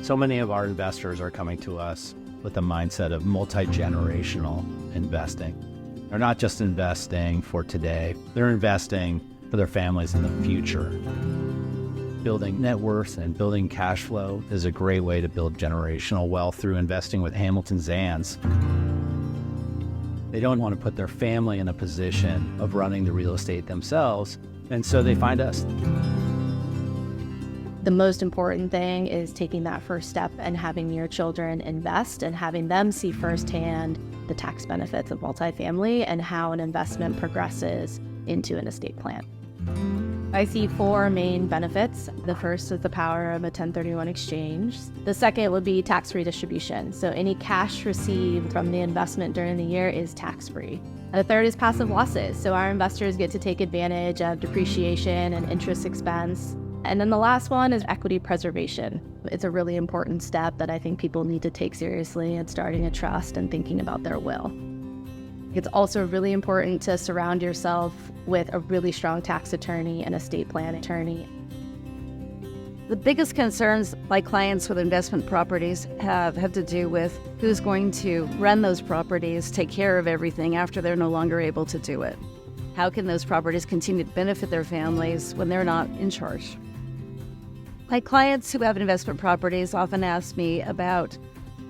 So many of our investors are coming to us with a mindset of multi-generational investing. They're not just investing for today, they're investing for their families in the future. Building net worth and building cash flow is a great way to build generational wealth through investing with Hamilton Zans. They don't want to put their family in a position of running the real estate themselves, and so they find us. The most important thing is taking that first step and having your children invest and having them see firsthand the tax benefits of multifamily and how an investment progresses into an estate plan. I see 4 main benefits. The first is the power of a 1031 exchange. The second would be tax-free distribution. So any cash received from the investment during the year is tax-free. The third is passive losses. So our investors get to take advantage of depreciation and interest expense. And then the last one is equity preservation. It's a really important step that I think people need to take seriously in starting a trust and thinking about their will. It's also really important to surround yourself with a really strong tax attorney and estate plan attorney. The biggest concerns my clients with investment properties have to do with who's going to run those properties, take care of everything after they're no longer able to do it. How can those properties continue to benefit their families when they're not in charge? My clients who have investment properties often ask me about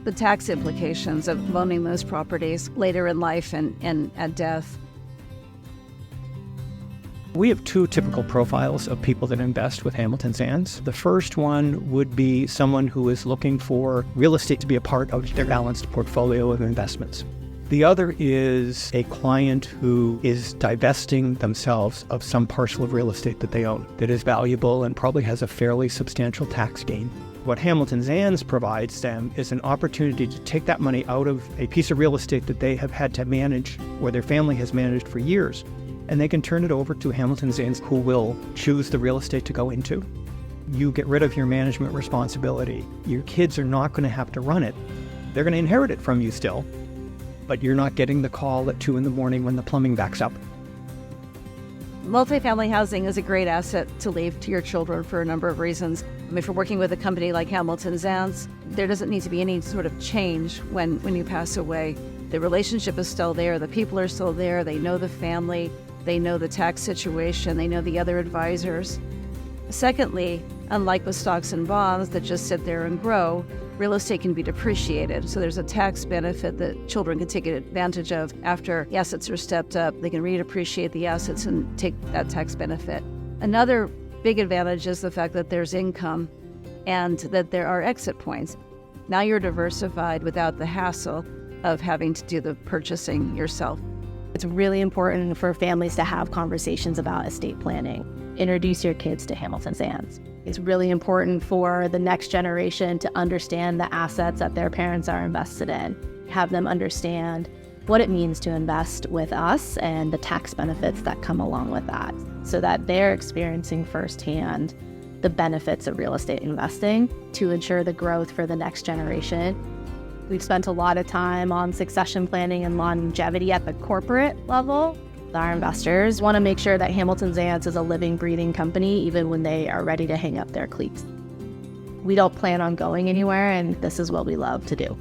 the tax implications of owning those properties later in life and at death. We have 2 typical profiles of people that invest with Hamilton Zans. The first one would be someone who is looking for real estate to be a part of their balanced portfolio of investments. The other is a client who is divesting themselves of some parcel of real estate that they own that is valuable and probably has a fairly substantial tax gain. What Hamilton Zans provides them is an opportunity to take that money out of a piece of real estate that they have had to manage or their family has managed for years, and they can turn it over to Hamilton Zans, who will choose the real estate to go into. You get rid of your management responsibility. Your kids are not going to have to run it. They're going to inherit it from you still, but you're not getting the call at 2 a.m. when the plumbing backs up. Multifamily housing is a great asset to leave to your children for a number of reasons. If you're working with a company like Hamilton Zans, there doesn't need to be any sort of change when you pass away. The relationship is still there, the people are still there, they know the family, they know the tax situation, they know the other advisors. Secondly, unlike with stocks and bonds that just sit there and grow, real estate can be depreciated. So there's a tax benefit that children can take advantage of after the assets are stepped up. They can redepreciate the assets and take that tax benefit. Another big advantage is the fact that there's income and that there are exit points. Now you're diversified without the hassle of having to do the purchasing yourself. It's really important for families to have conversations about estate planning. Introduce your kids to Hamilton Zans. It's really important for the next generation to understand the assets that their parents are invested in. Have them understand what it means to invest with us and the tax benefits that come along with that, so that they're experiencing firsthand the benefits of real estate investing to ensure the growth for the next generation. We've spent a lot of time on succession planning and longevity at the corporate level. Our investors want to make sure that Hamilton Zans is a living, breathing company even when they are ready to hang up their cleats. We don't plan on going anywhere, and this is what we love to do.